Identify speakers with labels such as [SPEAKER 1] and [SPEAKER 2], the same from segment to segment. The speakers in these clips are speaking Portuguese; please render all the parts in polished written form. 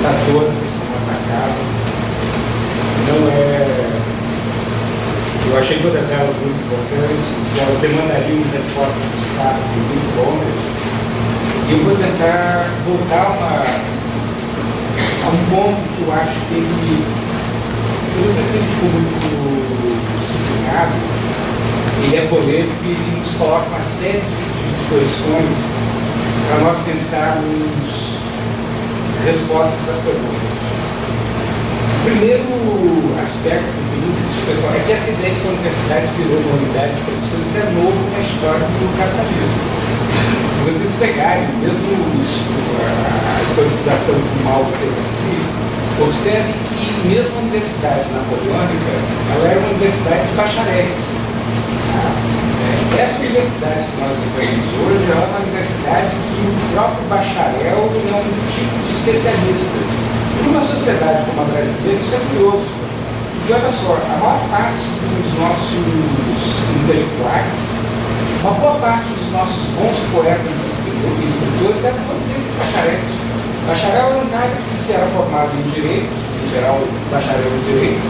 [SPEAKER 1] está toda a questão atacada. Não é... Eu achei todas elas muito importantes, elas demandariam respostas de fato muito longas. E eu vou tentar voltar a um ponto que eu acho que ele, eu não sei se ele ficou muito sublinhado, ele é polêmico e ele nos coloca uma série de questões para nós pensarmos respostas para as perguntas. O primeiro aspecto que me diz, pessoal, é que essa ideia de que a universidade virou uma unidade de produção, isso é novo na história do capitalismo. Se vocês pegarem, mesmo a historicização que o Mal fez aqui, observe que mesmo a universidade napoleônica, ela era uma universidade de bacharéis. Essa universidade que nós vivemos hoje é uma universidade que o próprio bacharel é um tipo de especialista. Numa sociedade como a brasileira, isso é curioso. E olha só, a maior parte dos nossos intelectuais, uma boa parte dos nossos bons poetas e escritores eram todos eles bacharéis. Bacharel era um cara que era formado em direito, em geral, bacharel em direito,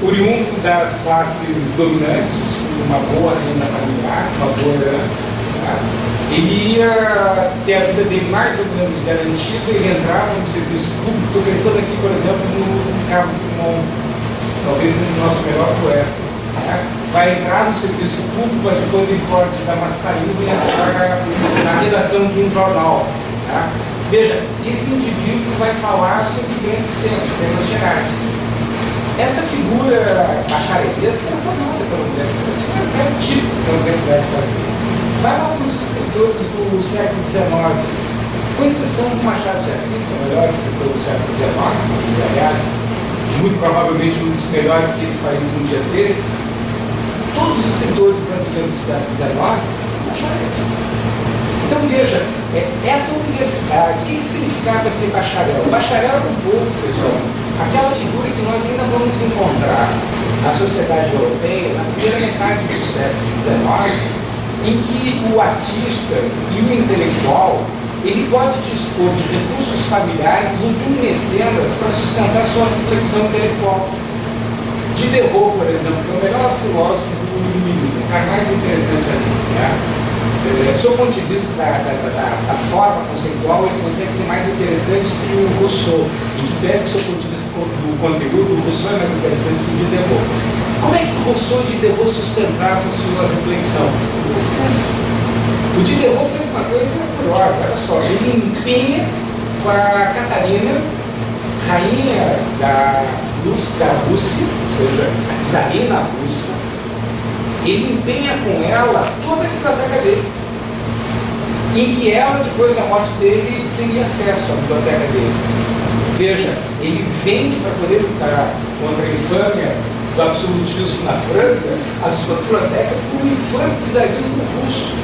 [SPEAKER 1] oriundo das classes dominantes, com uma boa renda familiar, uma boa herança. Ele ia ter a vida dele mais ou menos garantida, ele entrava no serviço público. Estou pensando aqui, por exemplo, no Carlos Drummond, talvez seja o nosso melhor poeta. Vai entrar no serviço público, mas depois ele pode dar uma saída e entrar na redação de um jornal. Veja, esse indivíduo vai falar sobre grandes temas gerais. Essa figura bacharelesca era formada pela universidade, era típico da Universidade Brasileira. Vai lá para os escritores do século XIX, com exceção do Machado de Assis, que é o melhor escritor do século XIX, e, aliás, muito provavelmente um dos melhores que esse país um dia teve. Todos os escritores brasileiros do século XIX, bacharel. Então veja, essa universidade, o que significava ser bacharel? Bacharel era um pouco, pessoal, aquela figura que nós ainda vamos encontrar na sociedade europeia na primeira metade do século XIX, em que o artista e o intelectual ele pode dispor de recursos familiares ou de um mecenas para sustentar sua reflexão intelectual. Diderot, por exemplo, que é o melhor filósofo do iluminismo, o cara mais interessante ali. Do ponto de vista da forma conceitual, ele consegue ser mais interessante que o Rousseau. E que pese que, do ponto de vista do conteúdo, o Rousseau é mais interessante que o Diderot. Como é que o Rousseau e o Diderot sustentavam sua reflexão? O Diderot fez uma coisa curiosa, olha só, ele empenha com a Catarina, rainha da Rússia, ou seja, a czarina russa, ele empenha com ela toda a biblioteca dele, em que ela, depois da morte dele, teria acesso à biblioteca dele. Veja, ele vende para poder lutar contra a infâmia do absolutismo na França, a sua biblioteca por um infame czarismo russo.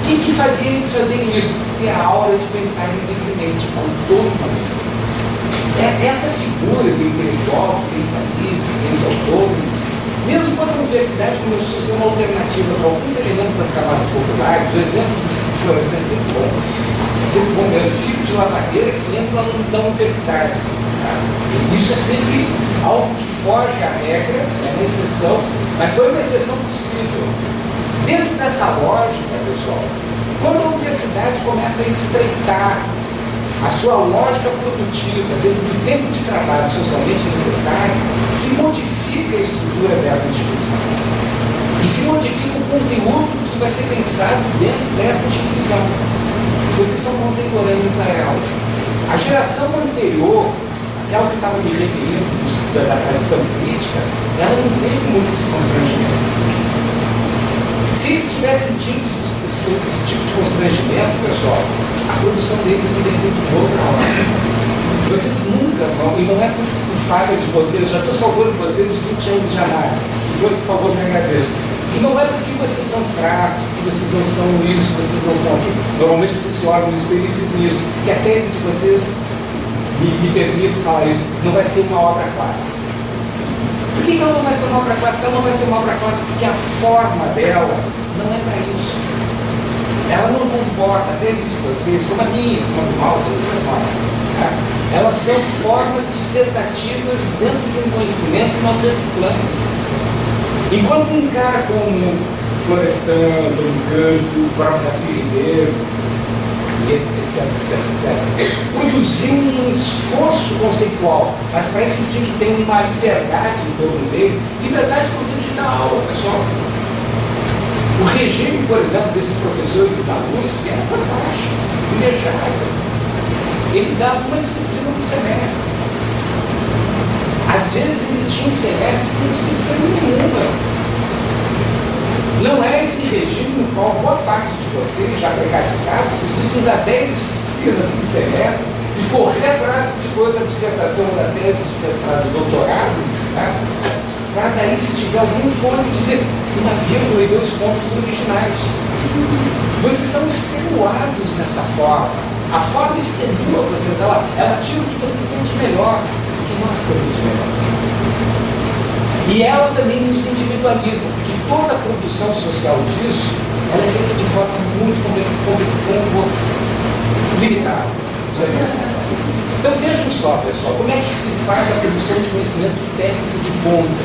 [SPEAKER 1] O que fazia eles fazerem isso? Ter a aula de pensar independente, autonomamente. Essa figura do intelectual que pensa livre, que pensa autônomo, mesmo quando a universidade começou a ser uma alternativa para alguns elementos das camadas populares, o exemplo do Florestan é sempre bom. É sempre bom mesmo. Filho de lavadeira que entra na universidade. Isso é sempre algo que foge à regra, é uma exceção, mas foi uma exceção possível. Dentro dessa lógica, pessoal, quando a universidade começa a estreitar a sua lógica produtiva dentro do tempo de trabalho socialmente necessário, se modifica a estrutura dessa instituição. E se modifica o conteúdo que vai ser pensado dentro dessa instituição. Vocês são contemporâneos a ela. A geração anterior, aquela que estava me referindo da tradição política, ela não teve muito esse constrangimento. Se eles tivessem tido esse tipo de constrangimento, pessoal, a produção deles teria sido de outra hora. Vocês nunca vão, e não é por falha de vocês, já estou salvando vocês de 20 anos de análise, por favor, me agradeço. E não é porque vocês são fracos, porque vocês não são isso, vocês não são aquilo. Normalmente vocês se olham no espelho e dizem isso, que a tese de vocês, me permito falar isso, não vai ser uma obra clássica. Por que ela não vai ser uma obra clássica? Ela não vai ser uma obra clássica porque a forma dela não é para isso. ela não comporta a tese de vocês, como a minha, como a do mal, todas as nossas. Tá? Elas são formas dissertativas dentro de um conhecimento que nós reciclamos. Enquanto um cara como Florestan, Antônio Cândido, o próprio Darcy Ribeiro, etc., produziu um esforço conceitual, mas parece que tinha que ter uma liberdade em torno dele, liberdade no sentido de dar aula, pessoal. O regime, por exemplo, desses professores da USP era fantástico, invejável. Eles davam uma disciplina por semestre. Às vezes eles tinham semestres sem disciplina nenhuma. Não é esse regime no qual boa parte de vocês, já precarizados, precisam dar 10 disciplinas por semestre e correr atrás depois da dissertação, da tese de mestrado, do doutorado, tá? Para daí, se tiver algum fone, dizer uma vírgula e 2 pontos originais. Vocês são extenuados nessa forma. A forma extenua, por exemplo, ela tira o que vocês têm de melhor, o que nós temos de melhor. E ela também nos individualiza, porque toda a produção social disso, ela é feita de forma muito limitada. Então vejam só, pessoal, como é que se faz a produção de conhecimento técnico de ponta.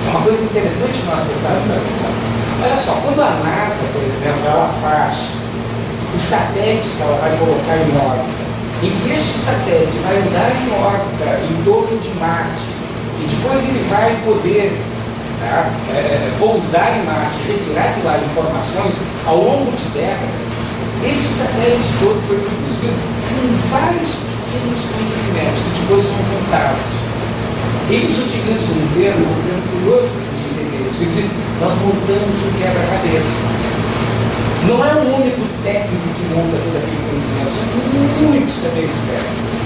[SPEAKER 1] É uma coisa interessante que nós prestarmos atenção. Olha só, quando a NASA, por exemplo, ela faz o satélite que ela vai colocar em órbita, em que este satélite vai andar em órbita em torno de Marte, e depois ele vai poder pousar em Marte, retirar de lá informações ao longo de décadas, esse satélite todo foi produzido com vários pequenos conhecimentos que depois são juntados. Eles utilizam um termo curioso para os entenderem. Eles dizem, nós montamos um quebra-cabeça. Não é um único técnico que monta todo aquele conhecimento, são muitos saberes técnicos.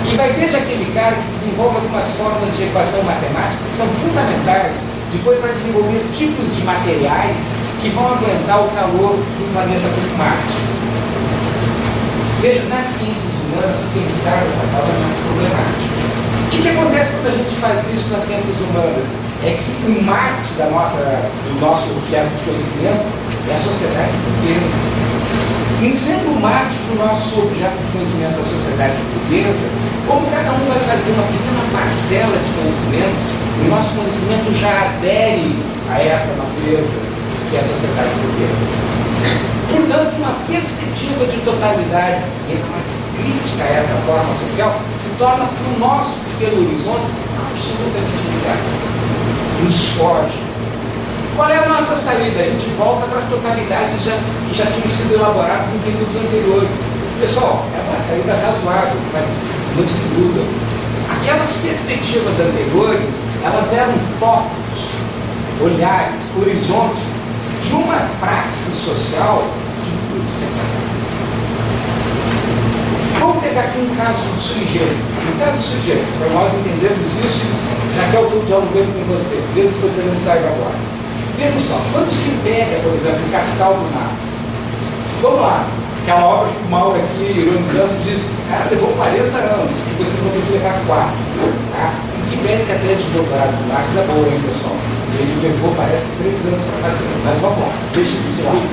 [SPEAKER 1] Que vai desde aquele cara que desenvolve algumas formas de equação matemática que são fundamentais, depois vai desenvolver tipos de materiais que vão aguentar o calor do planeta como Marte. Veja, nas ciências humanas, pensar dessa forma é mais problemático. O que acontece quando a gente faz isso nas ciências humanas? É que o Marte do nosso objeto de conhecimento é a sociedade burguesa. Em sendo o Marte do nosso objeto de conhecimento a sociedade burguesa, como cada um vai fazer uma pequena parcela de conhecimento, o nosso conhecimento já adere a essa natureza que é a sociedade burguesa. Portanto, uma perspectiva de totalidade ainda mais crítica a essa forma social se torna para o nosso pequeno horizonte absolutamente ligado. Nos foge. Qual é a nossa saída? A gente volta para as totalidades que já tinham sido elaboradas em períodos anteriores. Pessoal, é uma saída razoável, mas não se iludam. Aquelas perspectivas anteriores, elas eram tópicos, olhares, horizontes de uma praxis social de muito tempo atrás. Vamos pegar aqui um caso sui generis. Um caso sui generis, para nós entendermos isso, já que eu estou dialogando com você, desde que você não saiba agora. Vejam só, quando se pega, por exemplo, o Capital do Marx, vamos lá, aquela obra que o Mauro aqui, ironizando, diz, cara, levou 40 anos, e vocês vão ter que levar 4. Tá? E que pensa que a tese de doutorado do Marx é boa, hein, pessoal? Ele levou, parece que 3 anos para fazer, mas vamos lá, deixa isso de lado.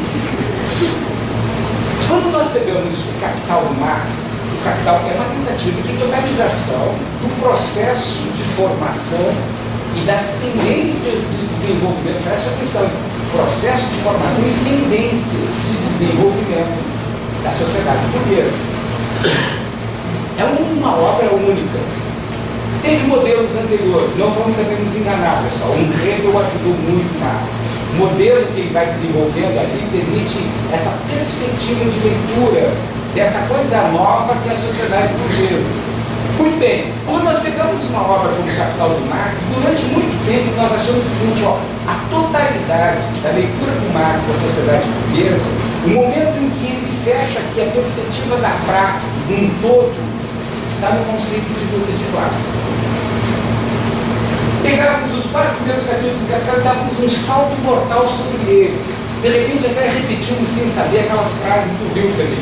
[SPEAKER 1] Quando nós pegamos o Capital do Marx, o Capital é uma tentativa de totalização do processo de formação e das tendências de desenvolvimento. Presta atenção, processo de formação e tendências de desenvolvimento da sociedade burguesa. É uma obra única. Teve modelos anteriores, não vamos também nos enganar, pessoal. O Hegel ajudou muito Marx. O modelo que ele vai desenvolvendo ali permite essa perspectiva de leitura dessa coisa nova que é a sociedade burguesa. Muito bem, quando nós pegamos uma obra como o Capital do Marx, durante muito tempo nós achamos o seguinte, a totalidade da leitura do Marx da sociedade burguesa, o momento em que ele fecha aqui a perspectiva da praxis, num todo, está no conceito de luta de classes. Pegávamos os 4 primeiros capítulos do Capital e dávamos um salto mortal sobre eles. De repente até repetimos sem saber aquelas frases do Wilfred.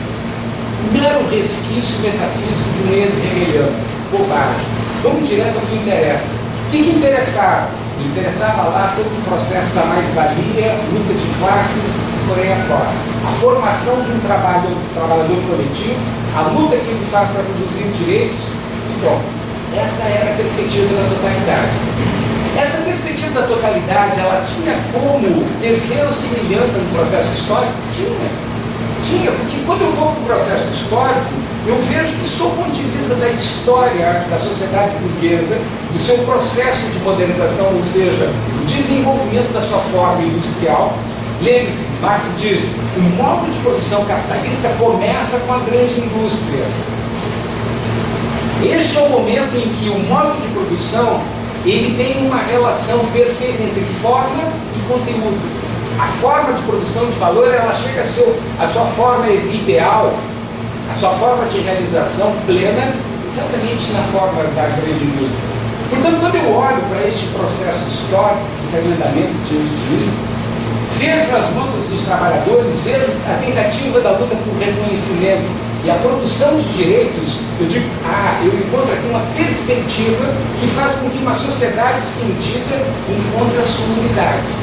[SPEAKER 1] Mero resquício metafísico de um ex-hegeliano. Bobagem. Vamos direto ao que interessa. O que interessava? Interessava lá todo o processo da mais-valia, luta de classes, porém, a forma. A formação de um trabalhador coletivo, a luta que ele faz para produzir direitos, e pronto. Essa era a perspectiva da totalidade. Essa perspectiva da totalidade, ela tinha como ter verossimilhança no processo histórico? Tinha, porque quando eu vou para o processo histórico, eu vejo que, sob o ponto de vista da história da sociedade burguesa, do seu processo de modernização, ou seja, o desenvolvimento da sua forma industrial, lembre-se, Marx diz, o modo de produção capitalista começa com a grande indústria. Este é o momento em que o modo de produção ele tem uma relação perfeita entre forma e conteúdo. A forma de produção de valor, ela chega a sua forma ideal, a sua forma de realização plena, exatamente na forma da grande indústria. Portanto, quando eu olho para este processo histórico de andamento diante de mim, vejo as lutas dos trabalhadores, vejo a tentativa da luta por reconhecimento e a produção de direitos, eu digo, eu encontro aqui uma perspectiva que faz com que uma sociedade sentida encontre a sua unidade.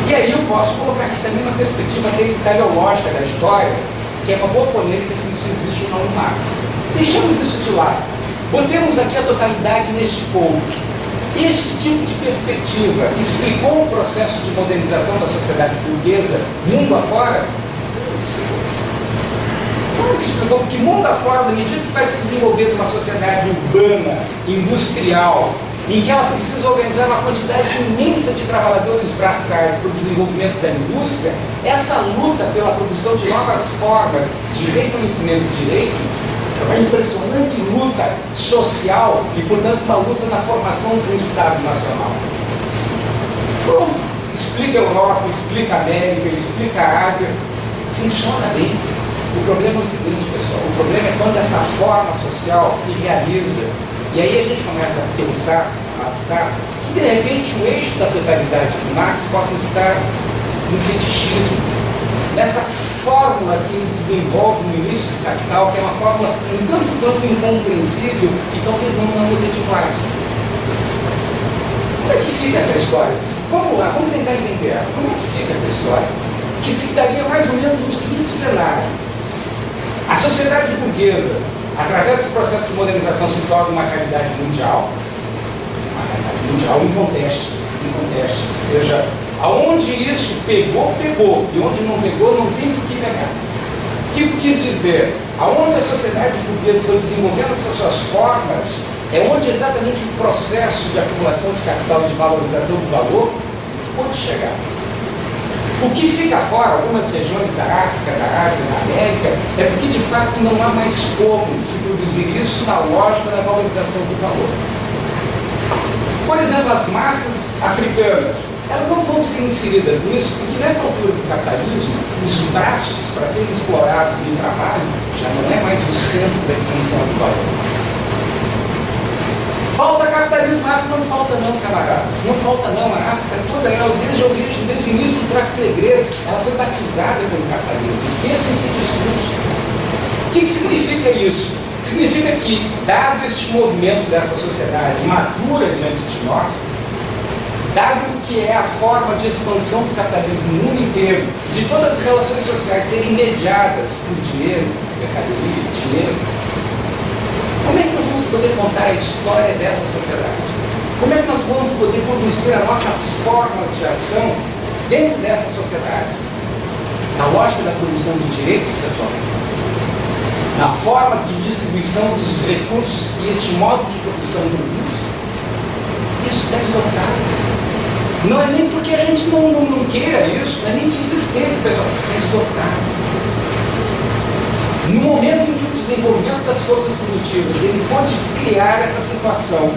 [SPEAKER 1] E aí eu posso colocar aqui também uma perspectiva teleológica da história, que é uma boa polêmica se isso existe ou não no Marx. Deixamos isso de lado. Botemos aqui a totalidade neste ponto. Esse tipo de perspectiva explicou o processo de modernização da sociedade burguesa mundo afora? Claro que explicou, porque mundo afora, na medida que vai se desenvolver uma sociedade urbana, industrial, em que ela precisa organizar uma quantidade imensa de trabalhadores braçais para o desenvolvimento da indústria, essa luta pela produção de novas formas de reconhecimento de direito é uma impressionante luta social e, portanto, uma luta na formação de um Estado nacional. Pronto, explica a Europa, explica a América, explica a Ásia, funciona bem. O problema é o seguinte, pessoal, o problema é quando essa forma social se realiza. E aí a gente começa a pensar, a matar, que de repente o eixo da totalidade de Marx possa estar no fetichismo, nessa fórmula que ele desenvolve no início do Capital, que é uma fórmula um tanto quanto incompreensível e talvez não na luta de classe. Como é que fica essa história? Vamos lá, vamos tentar entender. Como é que fica essa história? Que se daria mais ou menos no seguinte cenário. A sociedade burguesa, através do processo de modernização, se torna uma realidade mundial inconteste, ou seja, aonde isso pegou, e onde não pegou, não tem por que pegar. O que eu quis dizer? Aonde a sociedade burguesa foi desenvolvendo essas suas formas, é onde exatamente o processo de acumulação de capital, de valorização do valor, pode chegar. O que fica fora, algumas regiões da África, da Ásia, da América, é porque de fato não há mais como se produzir isso na lógica da valorização do valor. Por exemplo, as massas africanas, elas não vão ser inseridas nisso, porque nessa altura do capitalismo, os braços para serem explorados no trabalho já não é mais o centro da expansão do valor. Falta capitalismo na África? Não falta não, camarada. Não falta não. A África toda ela, desde a origem, desde o início do tráfico negreiro, ela foi batizada pelo capitalismo. Esqueçam esse discurso. O que significa isso? Significa que, dado este movimento dessa sociedade madura diante de nós, dado que é a forma de expansão do capitalismo no mundo inteiro, de todas as relações sociais serem mediadas por dinheiro, mercadoria, dinheiro, como é que nós vamos poder contar a história dessa sociedade? Como é que nós vamos poder produzir as nossas formas de ação dentro dessa sociedade? Na lógica da produção de direitos, pessoal, na forma de distribuição dos recursos que este modo de produção produz, isso está deslocado. Não é nem porque a gente não queira isso, não é nem desistência, pessoal, é deslocado. No momento em que o desenvolvimento das forças produtivas ele pode criar essa situação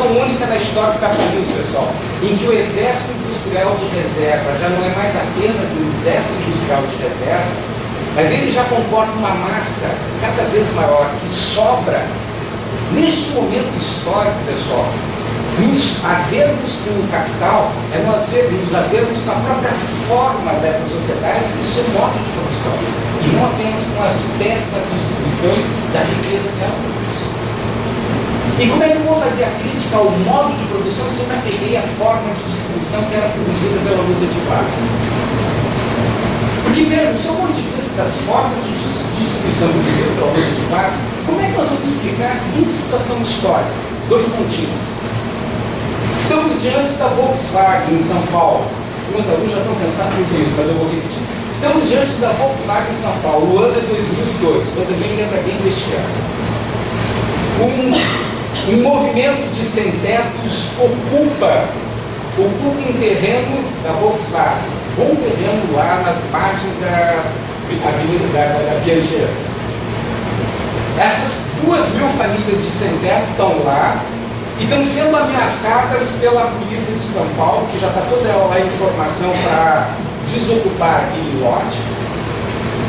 [SPEAKER 1] única na história do capitalismo, pessoal, em que o exército industrial de reserva já não é mais apenas um exército industrial de reserva, mas ele já comporta uma massa cada vez maior que sobra. Neste momento histórico, pessoal, nos havermos com o capital, é nos havermos com a própria forma dessa sociedade e do seu modo de produção, e não apenas com as péssimas distribuições da riqueza que ela produz. E como é que eu vou fazer a crítica ao modo de produção se eu não peguei a forma de distribuição que era produzida pela luta de classe? Porque, veja, do ponto de vista das formas de distribuição produzida pela luta de classe, como é que nós vamos explicar a seguinte situação histórica? Dois pontinhos. Estamos diante da Volkswagen em São Paulo. Meus alunos já estão cansados com isso, mas eu vou repetir. Estamos diante da Volkswagen em São Paulo. O ano é 2002. Então também lembra bem deste ano. Um movimento de sem-tetos ocupa um terreno da Volkswagen. Um terreno lá nas margens da Avenida da Piaget. Essas 2.000 famílias de sem-teto estão lá e estão sendo ameaçadas pela polícia de São Paulo, que já está toda lá em formação para desocupar aquele lote,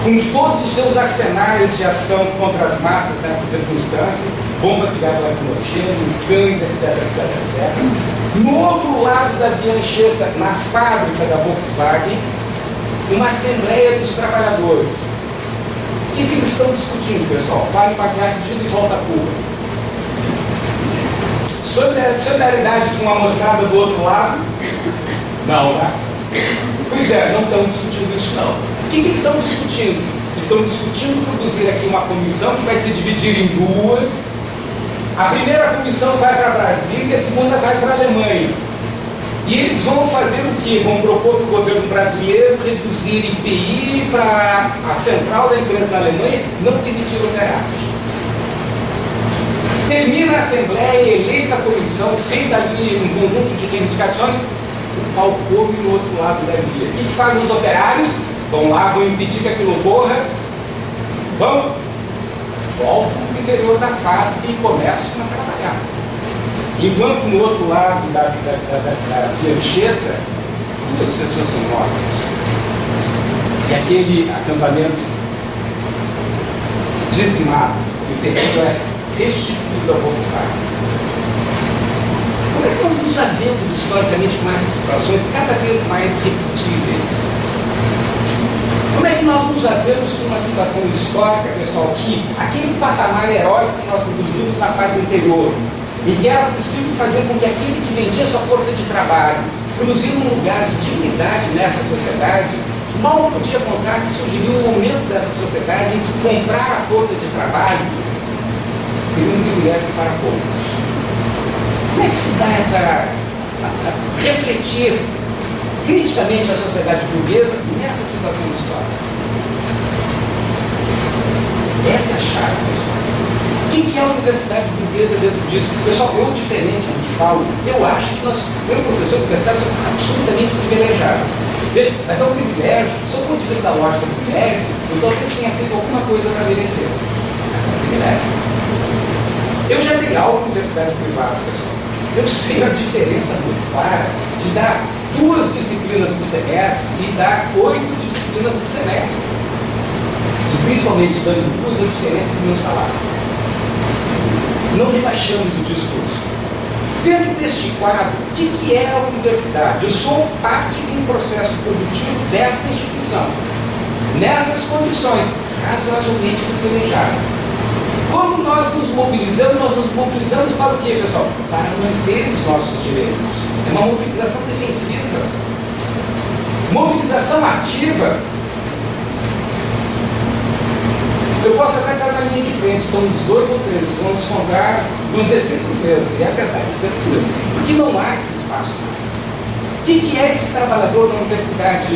[SPEAKER 1] com todos os seus arsenais de ação contra as massas nessas circunstâncias, bombas de gás lacrimogêneo, cães, etc, etc, etc. No outro lado da Via Anchieta, na fábrica da Volkswagen, uma assembleia dos trabalhadores. O que eles estão discutindo, pessoal? Vale pagar pedido e volta a Cuba. Solidariedade com a moçada do outro lado? Não, né? Pois é, não estão discutindo isso não. O que eles estão discutindo? Eles estão discutindo produzir aqui uma comissão que vai se dividir em duas. A primeira comissão vai para Brasília e a segunda vai para a Alemanha. E eles vão fazer o quê? Vão propor para o governo brasileiro reduzir IPI para a central da empresa da Alemanha não demitir operários. Termina a Assembleia, eleita a comissão, feita ali um conjunto de reivindicações, o pau come no outro lado da via. O que fazem os operários? Vão lá, vão impedir que aquilo ocorra, voltam para o interior da fábrica e começam a trabalhar. Enquanto no outro lado da Via Anchieta, 2 pessoas são mortas. E aquele acampamento dizimado, o terreno é restituído à Volkswagen. Como é que nós nos havemos historicamente com essas situações cada vez mais repetíveis? Como é que nós nos havemos com uma situação histórica, pessoal, que aquele patamar heróico que nós produzimos na fase anterior, e que era possível fazer com que aquele que vendia sua força de trabalho produzir um lugar de dignidade nessa sociedade, mal podia contar que surgiria um momento dessa sociedade em que comprar a força de trabalho seria um privilégio para poucos. Como é que se dá a refletir criticamente a sociedade burguesa nessa situação histórica? Essa é a chave, pessoal. O que é a universidade burguesa dentro disso? Pessoal, eu diferente do que falo, eu acho que eu, professor universitário, sou absolutamente privilegiado. Veja, mas é um privilégio, sob o ponto de vista da lógica do privilégio, eu talvez tenha feito alguma coisa para merecer. Mas é um privilégio. Eu já dei aula em universidade privada, pessoal. Eu sei a diferença muito clara de dar 2 disciplinas por semestre e dar 8 disciplinas por semestre. E principalmente dando 2 a diferença do meu salário. Não rebaixamos o discurso. Dentro deste quadro, o que é a universidade? Eu sou parte de um processo produtivo dessa instituição. Nessas condições razoavelmente privilegiadas. Como nós nos mobilizamos para o quê, pessoal? Para manter os nossos direitos. É uma mobilização defensiva. Mobilização ativa. Eu posso até estar na linha de frente, são uns 2 ou 3, vamos contar, vamos dizer sempre os mesmos, e é verdade, sempre os mesmos. Porque não há esse espaço mais. O que é esse trabalhador da universidade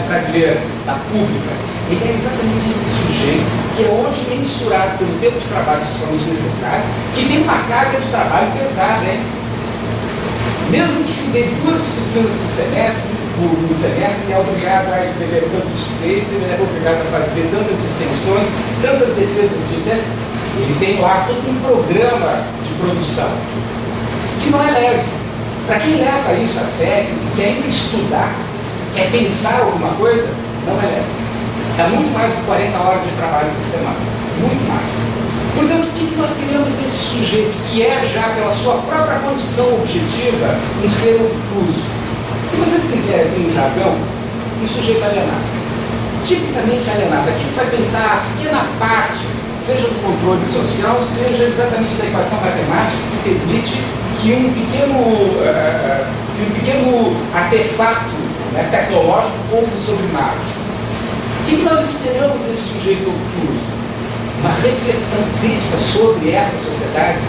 [SPEAKER 1] brasileira, da pública? Ele é exatamente esse sujeito que é hoje mensurado pelo tempo de trabalho socialmente necessário, que tem uma carga de trabalho pesada, hein? Mesmo que se dê 2 disciplinas por semestre, ele é obrigado a escrever tantos textos, ele é obrigado a fazer tantas extensões, tantas defesas de tempo. Ele tem lá todo um programa de produção, que não é leve. Para quem leva isso a sério, quer ainda estudar, quer pensar alguma coisa, não é leve. É muito mais de 40 horas de trabalho por semana. Muito mais. Portanto, o que nós queremos desse sujeito, que é já pela sua própria condição objetiva, um ser obtuso? Se vocês quiserem um jargão, um sujeito alienado. Tipicamente alienado. Aqui vai pensar a pequena parte seja do controle social, seja exatamente da equação matemática que permite que um pequeno artefato, né, tecnológico pouse sobre Marte. O que nós esperamos desse sujeito obtuso? Uma reflexão crítica sobre essa sociedade,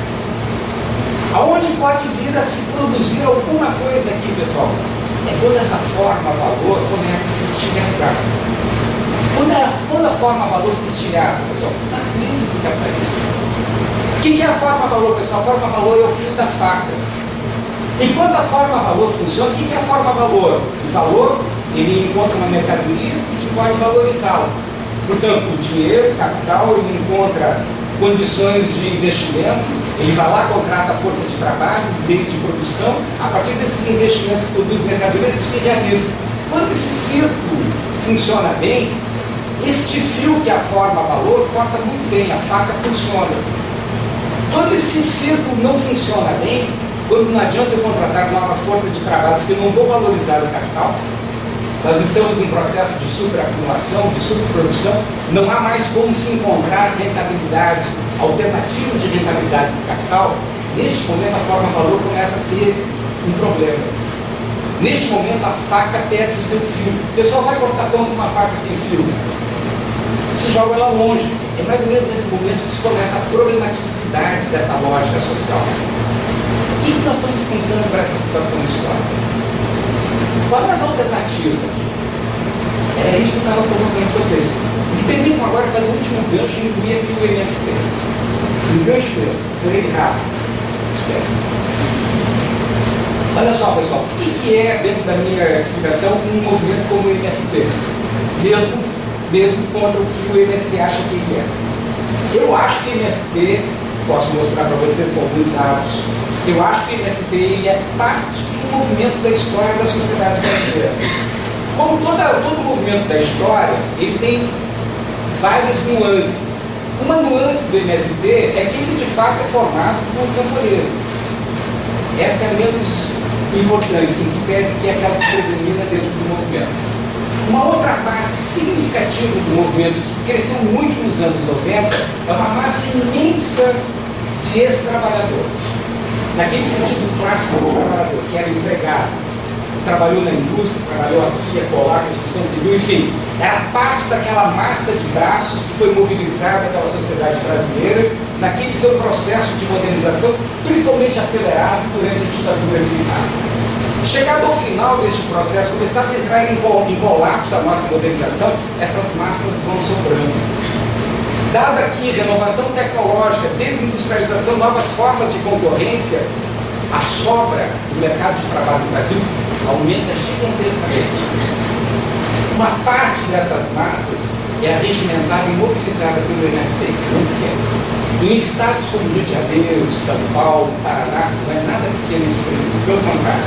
[SPEAKER 1] aonde pode vir a se produzir alguma coisa aqui, pessoal. É quando essa forma-valor começa a se estilhaçar. Quando a forma-valor se estilhaça, pessoal, nas crises do capitalismo. O que é a forma-valor, pessoal? A forma-valor é o fio da faca. E quando a forma-valor funciona, o que é a forma-valor? O valor, ele encontra uma mercadoria e pode valorizá-la. Portanto, o dinheiro, o capital, ele encontra condições de investimento, ele vai lá, contrata a força de trabalho, meios de produção, a partir desses investimentos produz mercadorias que se realizam. Quando esse círculo funciona bem, este fio que é a forma-valor corta muito bem, a faca funciona. Quando esse círculo não funciona bem, quando não adianta eu contratar nova força de trabalho, porque eu não vou valorizar o capital, nós estamos em processo de superacumulação, de superprodução, não há mais como se encontrar rentabilidade, alternativas de rentabilidade do capital. Neste momento a forma-valor começa a ser um problema. Neste momento a faca perde o seu fio. O pessoal vai cortar pão com uma faca sem fio. Se joga ela longe. É mais ou menos nesse momento que se começa a problematicidade dessa lógica social. O que nós estamos pensando para essa situação histórica? Qual é as alternativas? É isso que eu estava provocando com vocês. Me permitam agora fazer o último gancho e incluir aqui o MST. Um gancho mesmo, serei rápido. Espero. Olha só, pessoal, o que é, dentro da minha explicação, um movimento como o MST? Mesmo contra o que o MST acha que ele é. Eu acho que o MST, posso mostrar para vocês com alguns dados, eu acho que o MST ele é parte do movimento da história da sociedade brasileira. Como todo movimento da história, ele tem várias nuances. Uma nuance do MST é que ele de fato é formado por camponeses. Essa é a menos importante, em que pese que é aquela que predomina dentro do movimento. Uma outra parte significativa do movimento, que cresceu muito nos anos 90, é uma massa imensa de ex-trabalhadores. Naquele sentido clássico do trabalhador, que era empregado, trabalhou na indústria, trabalhou aqui, acolá, construção civil, enfim, era parte daquela massa de braços que foi mobilizada pela sociedade brasileira naquele seu processo de modernização, principalmente acelerado durante a ditadura militar. Chegado ao final deste processo, começado a entrar em colapso a nossa modernização, essas massas vão sobrando. Dada aqui renovação tecnológica, desindustrialização, novas formas de concorrência, a sobra do mercado de trabalho no Brasil aumenta gigantescamente. Uma parte dessas massas é regimentada e mobilizada pelo MST, que não quer. Em estados como Rio de Janeiro, São Paulo, Paraná, não é nada pequeno esse presídio, pelo contrário.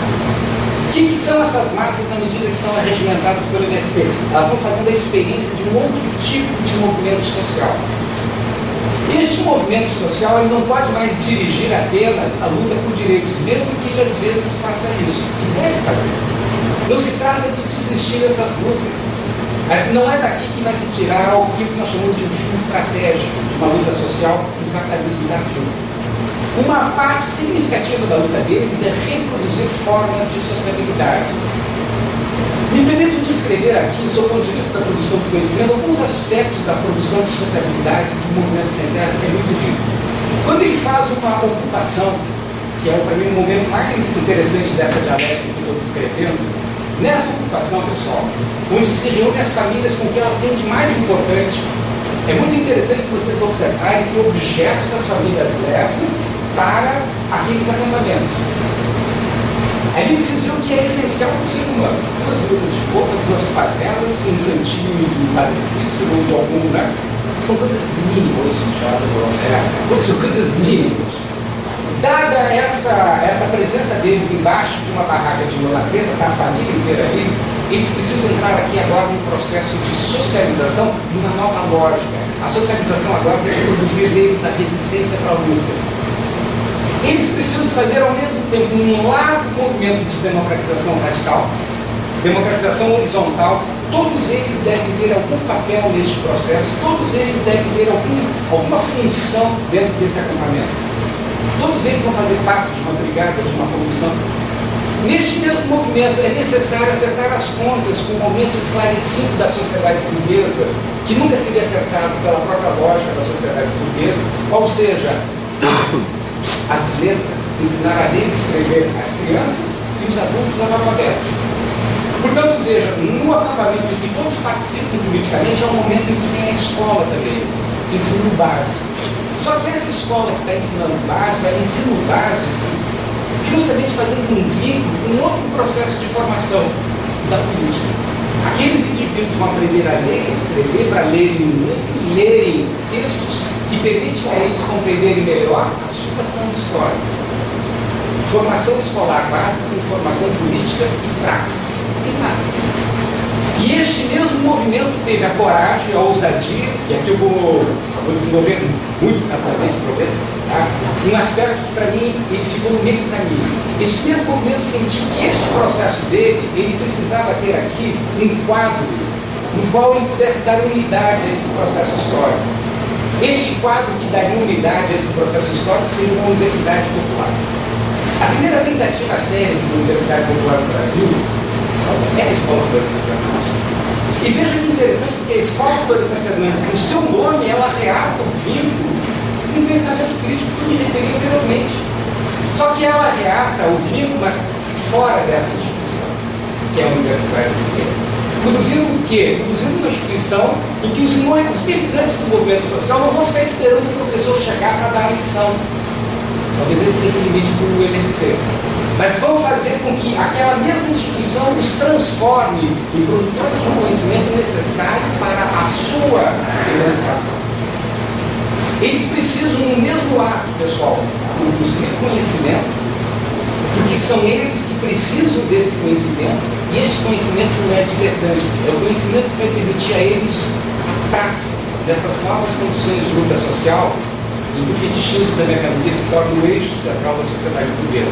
[SPEAKER 1] O que são essas massas na medida que são regimentadas pelo MST? Elas vão fazendo a experiência de um outro tipo de movimento social. Este movimento social ele não pode mais dirigir apenas a luta por direitos, mesmo que ele às vezes faça isso, e deve fazer. Não se trata de desistir dessas lutas, mas não é daqui que vai se tirar o que nós chamamos de um fim estratégico de uma luta social do capitalismo ativo. Uma parte significativa da luta deles é reproduzir formas de sociabilidade. Me permito descrever aqui, sob o ponto de vista da produção do conhecimento, alguns aspectos da produção de sociabilidade do movimento sem terra, que é muito rico. Quando ele faz uma ocupação, que é para mim o momento mais interessante dessa dialética que eu estou descrevendo, nessa ocupação, pessoal, onde se reúnem as famílias com o que elas têm de mais importante, é muito interessante se vocês observarem que objetos as famílias levam para aqueles acampamentos. Aí eles diziam que é essencial para o ser humano. 2 mudas de roupa, 2 panelas, um santinho de padecíssimo de algum lugar. São coisas mínimas, são coisas mínimas. Dada essa presença deles embaixo de uma barraca de lona preta, da família inteira ali, eles precisam entrar aqui agora num processo de socialização de uma nova lógica. A socialização agora tem que produzir deles a resistência para a luta. Eles precisam fazer ao mesmo tempo um largo movimento de democratização radical democratização horizontal, todos eles devem ter algum papel neste processo, todos eles devem ter alguma função dentro desse acampamento. Todos eles vão fazer parte de uma brigada, de uma comissão. Neste mesmo movimento é necessário acertar as contas com o momento esclarecido da sociedade burguesa, que nunca seria acertado pela própria lógica da sociedade burguesa, ou seja, as letras, ensinar a ler e escrever às crianças e os adultos analfabetos. Portanto, veja, no acampamento em que todos participam politicamente, é um momento em que tem a escola também, ensino básico. Só que essa escola que está ensinando básico, é ensino básico, justamente fazendo um vínculo com outro processo de formação da política. Aqueles indivíduos vão aprender a ler e escrever para lerem textos que permitem a eles compreenderem melhor a sua ação histórica. Formação escolar básica com formação política e praxis. E este mesmo movimento teve a coragem, a ousadia, e aqui eu vou desenvolver muito naturalmente o problema, tá? Um aspecto que para mim ele ficou no meio do caminho. Este mesmo movimento sentiu que este processo dele, ele precisava ter aqui um quadro no qual ele pudesse dar unidade a esse processo histórico. Este quadro que daria unidade a esse processo histórico seria uma universidade popular. A primeira tentativa séria de uma universidade popular no Brasil é a Escola Florestan Fernandes. E veja que interessante, porque a Escola Florestan Fernandes, no seu nome, ela reata o vínculo com o pensamento crítico que me referi anteriormente. Só que ela reata o vínculo, mas fora dessa instituição, que é a Universidade Portuguesa. Produzindo o quê? Produzindo uma instituição em que os militantes do movimento social não vão ficar esperando o professor chegar para dar a lição. Talvez esse seja o limite do MST. Mas vão fazer com que aquela mesma instituição os transforme em produtores de um conhecimento necessário para a sua emancipação. Eles precisam, no mesmo ato, pessoal, produzir conhecimento, porque são eles que precisam desse conhecimento, e esse conhecimento não é diletante, é o conhecimento que vai permitir a eles a praxis dessas novas condições de luta social, e o fetichismo da mercadoria se torna o eixo central da sociedade burguesa.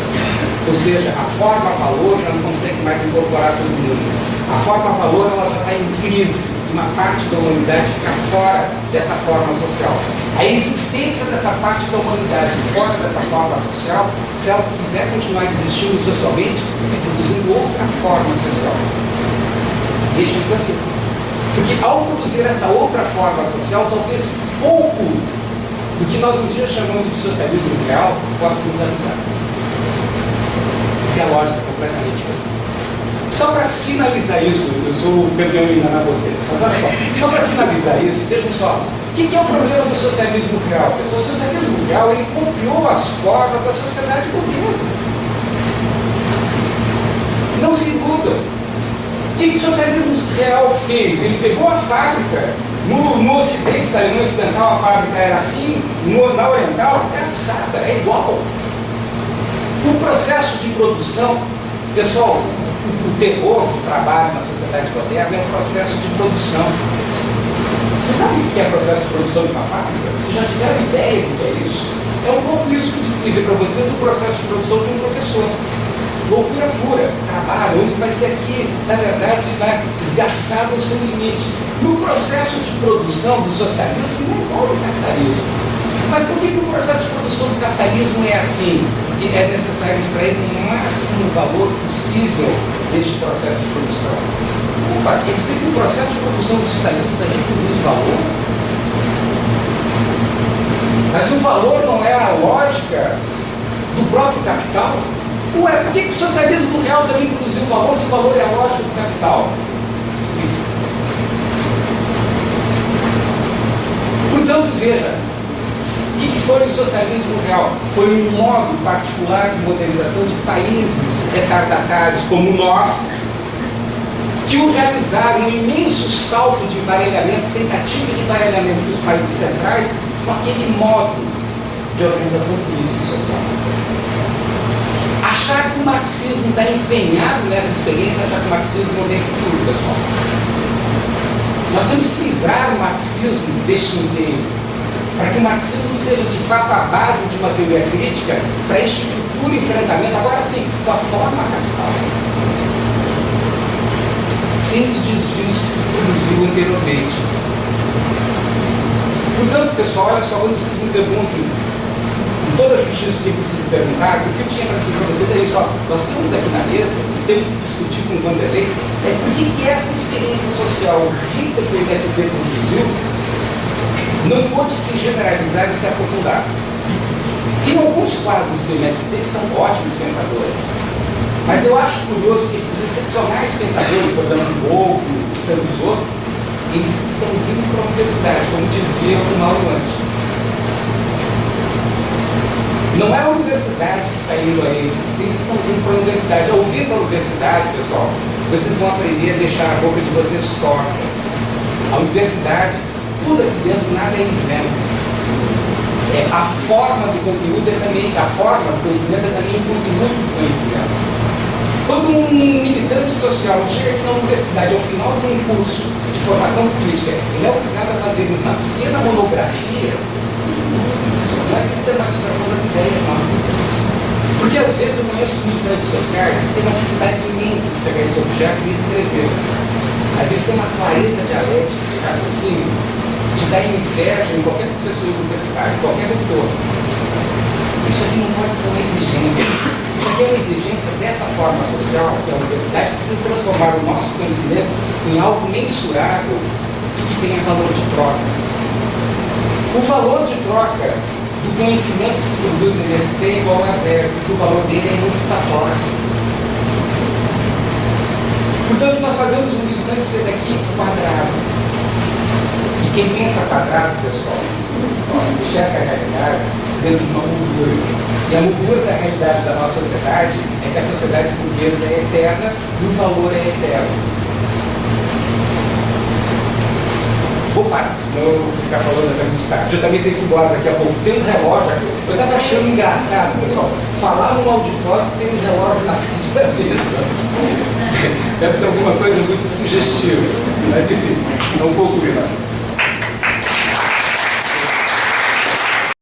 [SPEAKER 1] Ou seja, a forma-valor já não consegue mais incorporar todo mundo. A forma-valor ela já está em crise, uma parte da humanidade fica fora dessa forma social. A existência dessa parte da humanidade fora dessa forma social, se ela quiser continuar existindo socialmente, é produzindo outra forma social. Este é o desafio. Porque ao produzir essa outra forma social, talvez pouco do que nós um dia chamamos de socialismo real possa nos ajudar. Porque a lógica é completamente outra. Só para finalizar isso, eu sou o campeão em enganar vocês, mas olha só para finalizar isso, vejam só, o que é o problema do socialismo real? O socialismo real, ele copiou as formas da sociedade burguesa. Não se muda. O que o socialismo real fez? Ele pegou a fábrica. No Ocidente, da Alemanha Ocidental, a fábrica era assim, na Oriental, é assada, é igual. O processo de produção, pessoal, o terror do trabalho na sociedade moderna é um processo de produção. Você sabe o que é processo de produção de uma fábrica? Vocês já tiveram ideia do que é isso? É um pouco isso que eu descrevi para vocês do processo de produção de um professor. Loucura pura, trabalho, onde vai ser aqui, na verdade, vai desgastar o seu limite. No processo de produção do socialismo, não é igual ao capitalismo. Mas por que o processo de produção do capitalismo é assim? Porque é necessário extrair o máximo valor possível deste processo de produção. Opa, quer dizer que o processo de produção do socialismo também produz valor? Mas o valor não é a lógica do próprio capital? Ué, por que o socialismo real também produziu valor se o valor é a lógica do capital? Portanto, veja, o que foi o socialismo real? Foi um modo particular de modernização de países retardatários como nós, que o realizaram um imenso salto de embaralhamento, tentativa de embaralhamento dos países centrais, com aquele modo de organização política e social. Achar que o marxismo está empenhado nessa experiência, achar que o marxismo não tem futuro, pessoal. Nós temos que livrar o marxismo deste empenho, para que o marxismo seja de fato a base de uma teoria crítica para este futuro enfrentamento, agora sim, com a forma capital. sem os desvios que se produziu anteriormente. Portanto, pessoal, olha só, quando vocês me perguntam, com toda a justiça que precisa perguntar, o que eu tinha para dizer para vocês é isso, ó, nós temos aqui na mesa, e temos que discutir com o Vanderlei, é por que essa experiência social rica que o MST produziu não pode se generalizar e se aprofundar. Tem alguns quadros do MST que são ótimos pensadores, mas eu acho curioso que esses excepcionais pensadores, portanto, o Wolff e tantos outros, eles estão vindo para a universidade, como dizia o Mauro antes. Não é a universidade que está indo a eles estão vindo para a universidade. Ao vir para a universidade, pessoal, vocês vão aprender a deixar a boca de vocês torta. A universidade, tudo aqui dentro, nada é isento. A forma do conteúdo é também, a forma do conhecimento é também um conteúdo do conhecimento. Quando um militante social chega aqui na universidade ao final de um curso de formação política, ele é obrigado a fazer uma pequena monografia, não é sistematização das ideias, não. Porque às vezes eu conheço militantes sociais que têm uma dificuldade imensa de pegar esse objeto e escrever. Às vezes tem uma clareza dialética de raciocínio, de dar inveja em qualquer professor universitário, qualquer doutor. Isso aqui não pode ser uma exigência. Isso aqui é uma exigência dessa forma social que a universidade precisa transformar o nosso conhecimento em algo mensurável e que tenha valor de troca. O valor de troca do conhecimento que se produz no MST é igual a zero, porque o valor dele é emancipatório. Portanto, nós fazemos um militante ser daqui quadrado. E quem pensa quadrado, pessoal, enxerga a realidade dentro de uma moldura. E a moldura da realidade da nossa sociedade é que a sociedade burguesa é eterna e o valor é eterno. Vou parar, senão eu vou ficar falando até muito tarde. Eu também tenho que ir embora daqui a pouco. Tem um relógio aqui. Eu estava achando engraçado, pessoal, falar no auditório que tem um relógio na frente da mesa. Deve ser alguma coisa muito sugestiva. Mas enfim, é um pouco isso.